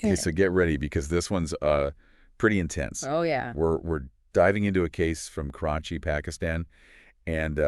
Okay, so get ready because this one's pretty intense. Oh, yeah. We're diving into a case from Karachi, Pakistan, and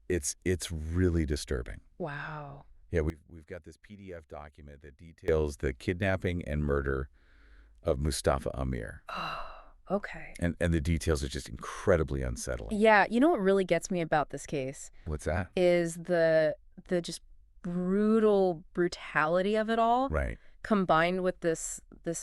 it's really disturbing. Wow. Yeah, we've got this PDF document that details the kidnapping and murder of Mustafa Amir. Oh, okay. And the details are just incredibly unsettling. Yeah, you know what really gets me about this case What's that? is the just brutality of it all, Right. combined with this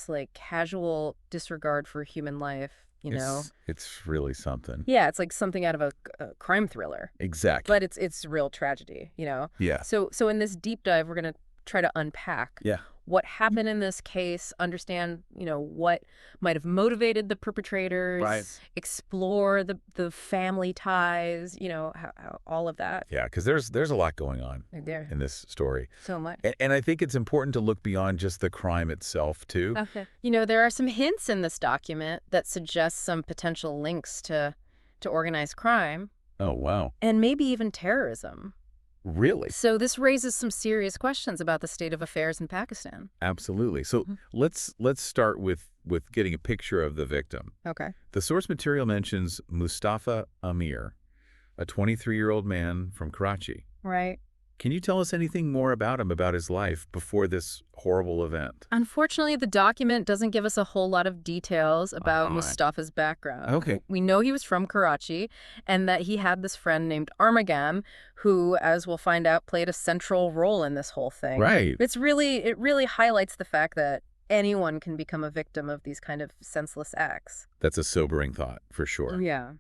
like casual disregard for human life, you know? It's really something. Yeah, it's like something out of a crime thriller, Exactly. but it's real tragedy, you know? Yeah. So in this deep dive, we're gonna try to unpack Yeah. what happened in this case, understand, what might have motivated the perpetrators, Right. explore the family ties, how all of that. Yeah, because there's a lot going on There, in this story. so much. And I think it's important to look beyond just the crime itself, too. Okay. There are some hints in this document that suggest some potential links to organized crime Oh, wow. and maybe even terrorism. Really? So this raises some serious questions about the state of affairs in Pakistan. Absolutely. So let's start with getting a picture of the victim. Okay. The source material mentions Mustafa Amir, a 23-year-old man from Karachi. Right. Can you tell us anything more about him, about his life before this horrible event? Unfortunately, the document doesn't give us a whole lot of details about Right. Mustafa's background. Okay. We know he was from Karachi and that he had this friend named Armaghan, who, as we'll find out, played a central role in this whole thing. Right. It really highlights the fact that anyone can become a victim of these kind of senseless acts. That's a sobering thought, for sure. Yeah.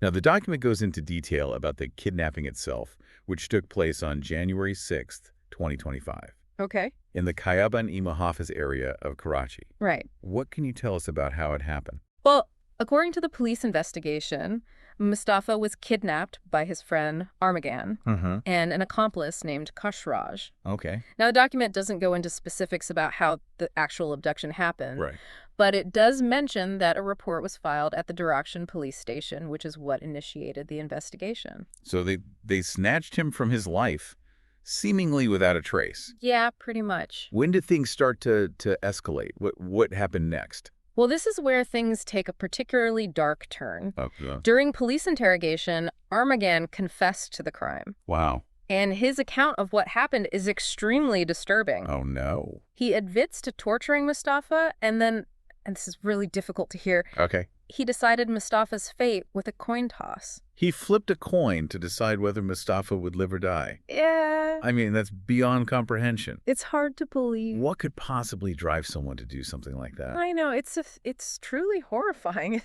Now, the document goes into detail about the kidnapping itself, which took place on January 6th, 2025, Okay. in the Qayaban-e Muhafiz area of Karachi. Right. What can you tell us about how it happened? Well, according to the police investigation, Mustafa was kidnapped by his friend Armaghan and an accomplice named Kashraj. Okay. Now, the document doesn't go into specifics about how the actual abduction happened, Right. but it does mention that a report was filed at the Direction police station, which is what initiated the investigation. So they snatched him from his life, seemingly without a trace. Yeah, pretty much. When did things start to escalate? What happened next? Well, this is where things take a particularly dark turn. Oh, During police interrogation, Armaghan confessed to the crime. wow. And his account of what happened is extremely disturbing. Oh, no. He admits to torturing Mustafa, and then, and this is really difficult to hear, Okay. he decided Mustafa's fate with a coin toss. He flipped a coin to decide whether Mustafa would live or die. Yeah. I mean, that's beyond comprehension. It's hard to believe. What could possibly drive someone to do something like that? I know, it's truly horrifying.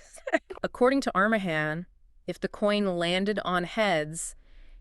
According to Armaghan, if the coin landed on heads,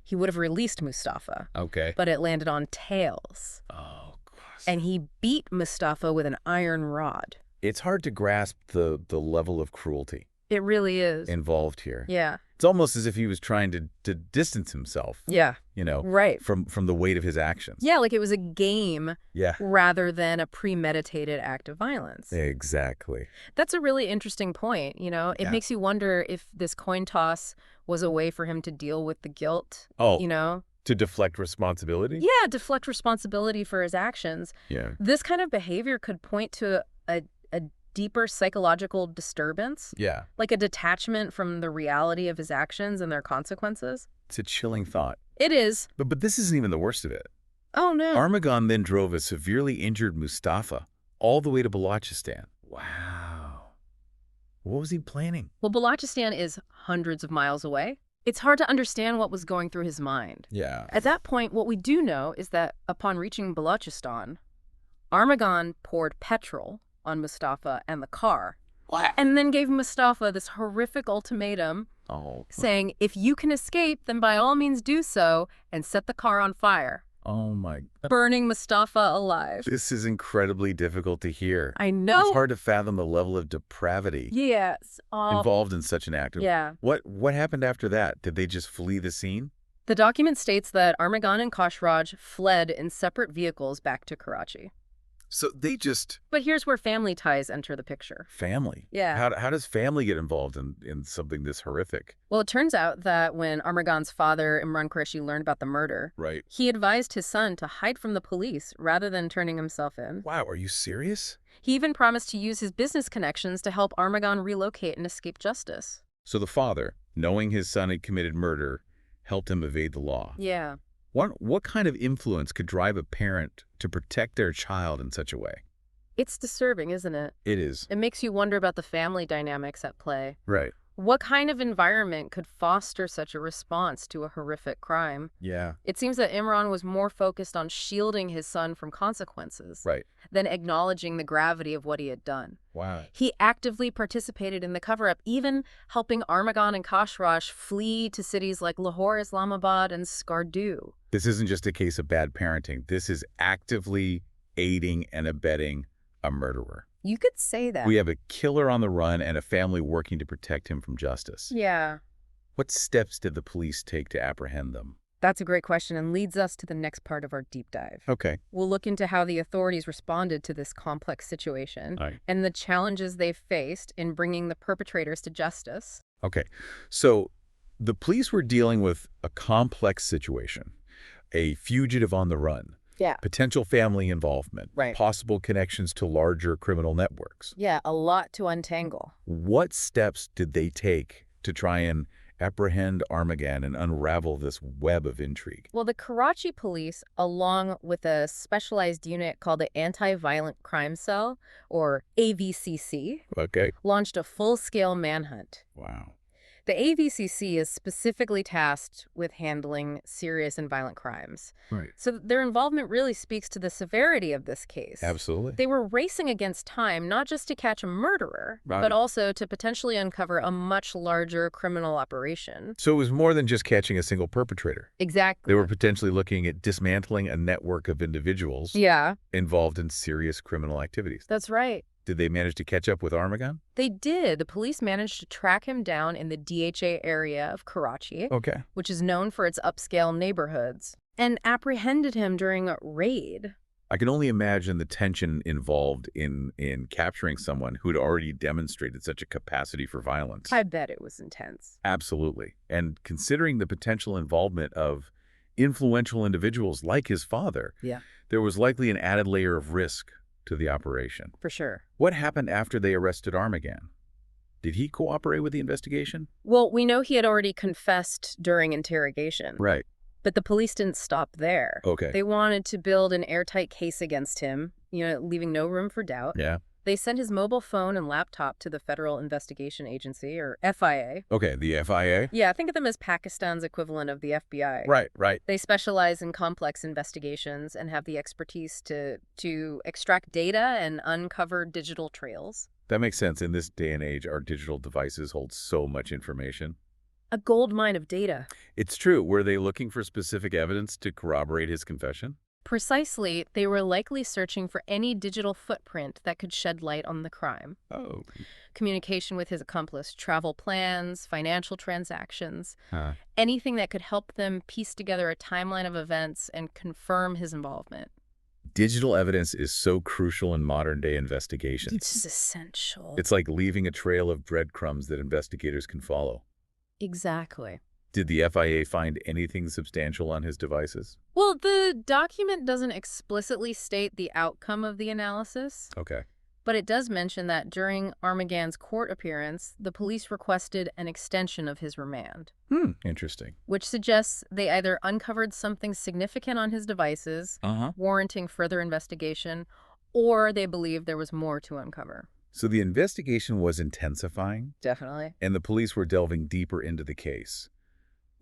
he would have released Mustafa. Okay. But it landed on tails. Oh, gosh. And he beat Mustafa with an iron rod. It's hard to grasp the level of cruelty It really is. involved here. Yeah. It's almost as if he was trying to distance himself, Yeah. Right. from the weight of his actions. Yeah, like it was a game Yeah. rather than a premeditated act of violence. Exactly. That's a really interesting point, It Yeah. makes you wonder if this coin toss was a way for him to deal with the guilt, Oh, you know? to deflect responsibility? Yeah, deflect responsibility for his actions. Yeah. This kind of behavior could point to a deeper psychological disturbance, Yeah. like a detachment from the reality of his actions and their consequences. It's a chilling thought. It is. But this isn't even the worst of it. Oh, no. Armaghan then drove a severely injured Mustafa all the way to Balochistan. Wow. What was he planning? Well, Balochistan is hundreds of miles away. It's hard to understand what was going through his mind. Yeah. At that point, what we do know is that upon reaching Balochistan, Armaghan poured petrol on Mustafa and the car. What? And then gave Mustafa this horrific ultimatum Oh. saying, if you can escape, then by all means do so, and set the car on fire, Oh, my God. burning Mustafa alive. This is incredibly difficult to hear. I know. It's hard to fathom the level of depravity Yes. involved in such an act. Yeah. What happened after that? Did they just flee the scene? The document states that Armaghan and Kashraj fled in separate vehicles back to Karachi. So they just But here's where family ties enter the picture. family. Yeah. How does family get involved in something this horrific? Well, it turns out that when Armaghan's father, Imran Qureshi, learned about the murder, Right. he advised his son to hide from the police rather than turning himself in. Wow, are you serious? He even promised to use his business connections to help Armaghan relocate and escape justice. So the father, knowing his son had committed murder, helped him evade the law. Yeah. What kind of influence could drive a parent to protect their child in such a way? It's disturbing, isn't it? It is. It makes you wonder about the family dynamics at play. Right. What kind of environment could foster such a response to a horrific crime? Yeah. It seems that Imran was more focused on shielding his son from consequences Right. than acknowledging the gravity of what he had done. Wow. He actively participated in the cover-up, even helping Armaghan and Khosrow flee to cities like Lahore, Islamabad, and Skardu. This isn't just a case of bad parenting. This is actively aiding and abetting a murderer. You could say that. We have a killer on the run and a family working to protect him from justice. Yeah, What steps did the police take to apprehend them? that's a great question and leads us to the next part of our deep dive. Okay. We'll look into how the authorities responded to this complex situation All right. and the challenges they faced in bringing the perpetrators to justice. Okay. So the police were dealing with a complex situation, a fugitive on the run, Yeah. potential family involvement, Right. possible connections to larger criminal networks. Yeah, a lot to untangle. What steps did they take to try and apprehend Armaghan and unravel this web of intrigue? Well, the Karachi police, along with a specialized unit called the Anti-Violent Crime Cell, or AVCC, Okay. launched a full-scale manhunt. Wow. The AVCC is specifically tasked with handling serious and violent crimes. Right. So their involvement really speaks to the severity of this case. Absolutely. They were racing against time, not just to catch a murderer, Right. but also to potentially uncover a much larger criminal operation. So it was more than just catching a single perpetrator. Exactly. They were potentially looking at dismantling a network of individuals Yeah, involved in serious criminal activities. that's right. Did they manage to catch up with Armaghan? They did. The police managed to track him down in the DHA area of Karachi, Okay. which is known for its upscale neighborhoods, and apprehended him during a raid. I can only imagine the tension involved in capturing someone who'd already demonstrated such a capacity for violence. I bet it was intense. Absolutely. And considering the potential involvement of influential individuals like his father, Yeah. there was likely an added layer of risk to the operation. For sure. What happened after they arrested Armaghan? Did he cooperate with the investigation? Well, we know he had already confessed during interrogation. Right. But the police didn't stop there. Okay. They wanted to build an airtight case against him, leaving no room for doubt. Yeah. They sent his mobile phone and laptop to the Federal Investigation Agency, or FIA. Okay, the FIA? Yeah, think of them as Pakistan's equivalent of the FBI. Right. They specialize in complex investigations and have the expertise to extract data and uncover digital trails. That makes sense. In this day and age, our digital devices hold so much information. A gold mine of data. It's true. Were they looking for specific evidence to corroborate his confession? Precisely, they were likely searching for any digital footprint that could shed light on the crime. Oh. Communication with his accomplice, travel plans, financial transactions, Huh. anything that could help them piece together a timeline of events and confirm his involvement. Digital evidence is so crucial in modern-day investigations. It's essential. It's like leaving a trail of breadcrumbs that investigators can follow. Exactly. Did the FIA find anything substantial on his devices? Well, the document doesn't explicitly state the outcome of the analysis, Okay. but it does mention that during Armaghan's court appearance, the police requested an extension of his remand, Interesting. which suggests they either uncovered something significant on his devices, warranting further investigation, or they believed there was more to uncover. So the investigation was intensifying, Definitely. and the police were delving deeper into the case.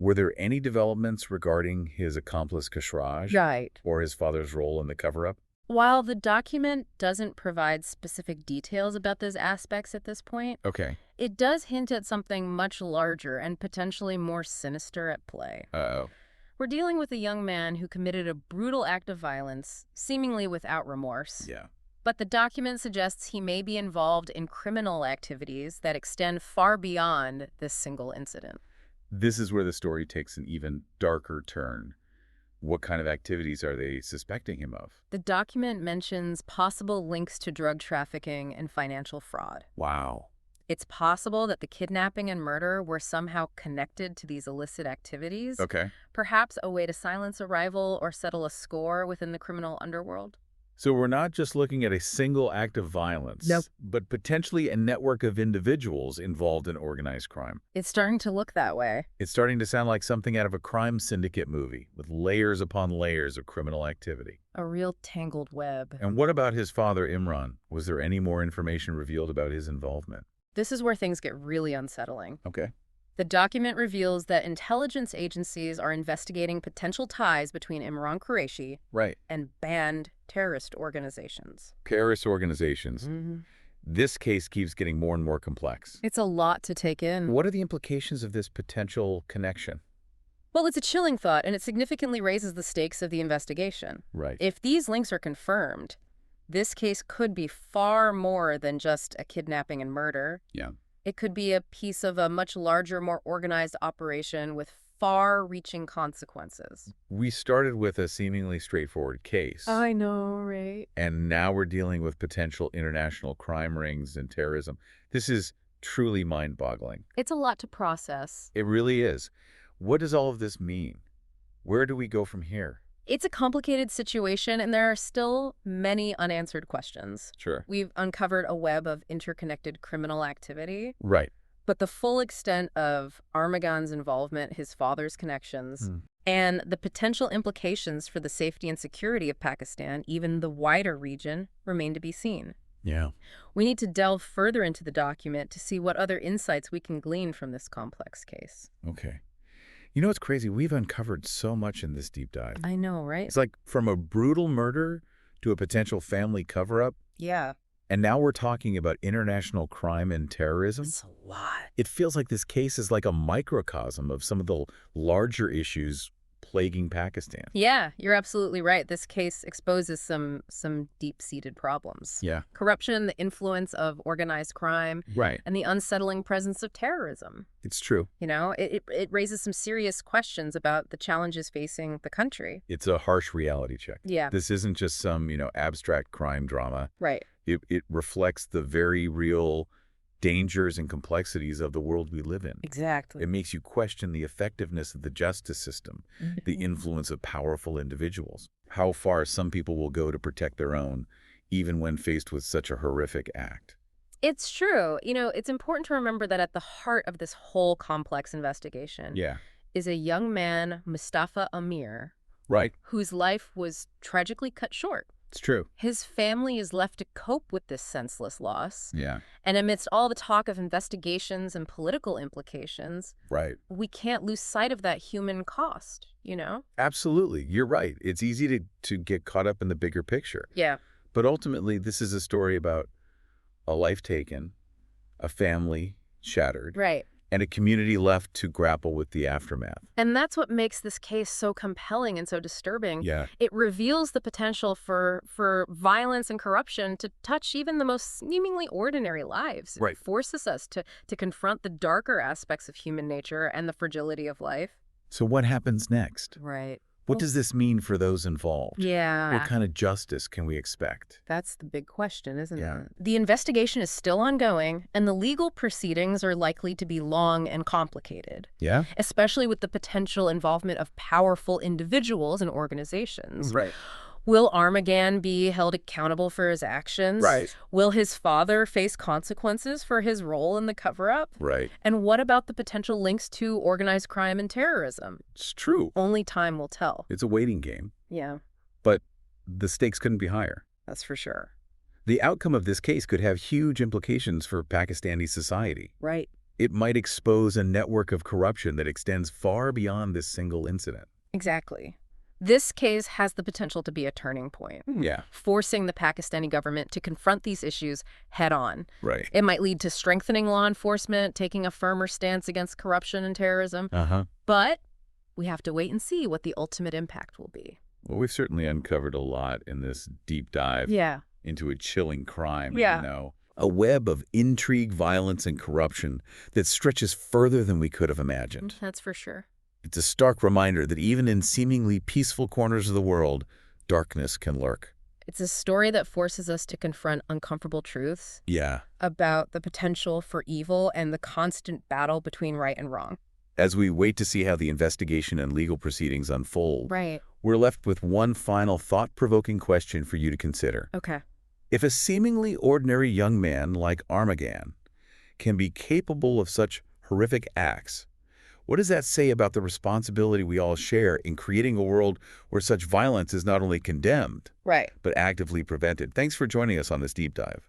Were there any developments regarding his accomplice Khosrow Right. or his father's role in the cover-up? While the document doesn't provide specific details about those aspects at this point, Okay. it does hint at something much larger and potentially more sinister at play. Uh-oh. We're dealing with a young man who committed a brutal act of violence, seemingly without remorse. Yeah. But the document suggests he may be involved in criminal activities that extend far beyond this single incident. This is where the story takes an even darker turn. What kind of activities are they suspecting him of? The document mentions possible links to drug trafficking and financial fraud. Wow. It's possible that the kidnapping and murder were somehow connected to these illicit activities, Okay. perhaps a way to silence a rival or settle a score within the criminal underworld. So we're not just looking at a single act of violence, Nope. but potentially a network of individuals involved in organized crime. It's starting to look that way. It's starting to sound like something out of a crime syndicate movie, with layers upon layers of criminal activity. A real tangled web. And what about his father, Imran? Was there any more information revealed about his involvement? This is where things get really unsettling. Okay. The document reveals that intelligence agencies are investigating potential ties between Imran Qureshi Right. and banned terrorist organizations. Terrorist organizations. This case keeps getting more and more complex. It's a lot to take in. What are the implications of this potential connection? Well, it's a chilling thought, and it significantly raises the stakes of the investigation. Right. If these links are confirmed, this case could be far more than just a kidnapping and murder. Yeah. It could be a piece of a much larger, more organized operation with far-reaching consequences. We started with a seemingly straightforward case. I know, right? And now we're dealing with potential international crime rings and terrorism. This is truly mind-boggling. It's a lot to process. It really is. What does all of this mean? Where do we go from here? It's a complicated situation, and there are still many unanswered questions. Sure. We've uncovered a web of interconnected criminal activity, Right. but the full extent of Armaghan's involvement, his father's connections, and the potential implications for the safety and security of Pakistan, even the wider region, remain to be seen. Yeah. We need to delve further into the document to see what other insights we can glean from this complex case. Okay. You know what's crazy? We've uncovered so much in this deep dive. I know, right? It's like from a brutal murder to a potential family cover-up, Yeah. and now we're talking about international crime and terrorism. It's a lot. It feels like this case is like a microcosm of some of the larger issues plaguing Pakistan. Yeah, you're absolutely right. This case exposes some deep-seated problems. Yeah. Corruption, the influence of organized crime, Right. and the unsettling presence of terrorism. It's true. You know, it raises some serious questions about the challenges facing the country. It's a harsh reality check. Yeah, This isn't just some, abstract crime drama. right. It reflects the very real dangers and complexities of the world we live in. Exactly. It makes you question the effectiveness of the justice system, the influence of powerful individuals, how far some people will go to protect their own, even when faced with such a horrific act. It's true. You know, it's important to remember that at the heart of this whole complex investigation Yeah. is a young man, Mustafa Amir, Right. whose life was tragically cut short. It's true. His family is left to cope with this senseless loss. Yeah. And amidst all the talk of investigations and political implications, Right. we can't lose sight of that human cost, you know? Absolutely. You're right. It's easy to get caught up in the bigger picture. Yeah. But ultimately, this is a story about a life taken, a family shattered, Right. and a community left to grapple with the aftermath. And that's what makes this case so compelling and so disturbing. Yeah. It reveals the potential for violence and corruption to touch even the most seemingly ordinary lives. Right. It forces us to confront the darker aspects of human nature and the fragility of life. So what happens next? Right. What does this mean for those involved? Yeah. What kind of justice can we expect? That's the big question, isn't Yeah. it? The investigation is still ongoing, and the legal proceedings are likely to be long and complicated, Yeah? especially with the potential involvement of powerful individuals and organizations. Right. Will Armaghan be held accountable for his actions? Right. Will his father face consequences for his role in the cover-up? Right. And what about the potential links to organized crime and terrorism? It's true. Only time will tell. It's a waiting game, Yeah, but the stakes couldn't be higher. that's for sure. The outcome of this case could have huge implications for Pakistani society. Right. It might expose a network of corruption that extends far beyond this single incident. Exactly. This case has the potential to be a turning point, Yeah. forcing the Pakistani government to confront these issues head-on. Right. It might lead to strengthening law enforcement, taking a firmer stance against corruption and terrorism. Uh-huh. But we have to wait and see what the ultimate impact will be. Well, we've certainly uncovered a lot in this deep dive Yeah. into a chilling crime, Yeah. A web of intrigue, violence, and corruption that stretches further than we could have imagined. That's for sure. It's a stark reminder that even in seemingly peaceful corners of the world, darkness can lurk. It's a story that forces us to confront uncomfortable truths Yeah. about the potential for evil and the constant battle between right and wrong. As we wait to see how the investigation and legal proceedings unfold, Right. we're left with one final thought-provoking question for you to consider. Okay. If a seemingly ordinary young man like Armaghan can be capable of such horrific acts, what does that say about the responsibility we all share in creating a world where such violence is not only condemned, Right. but actively prevented? Thanks for joining us on this deep dive.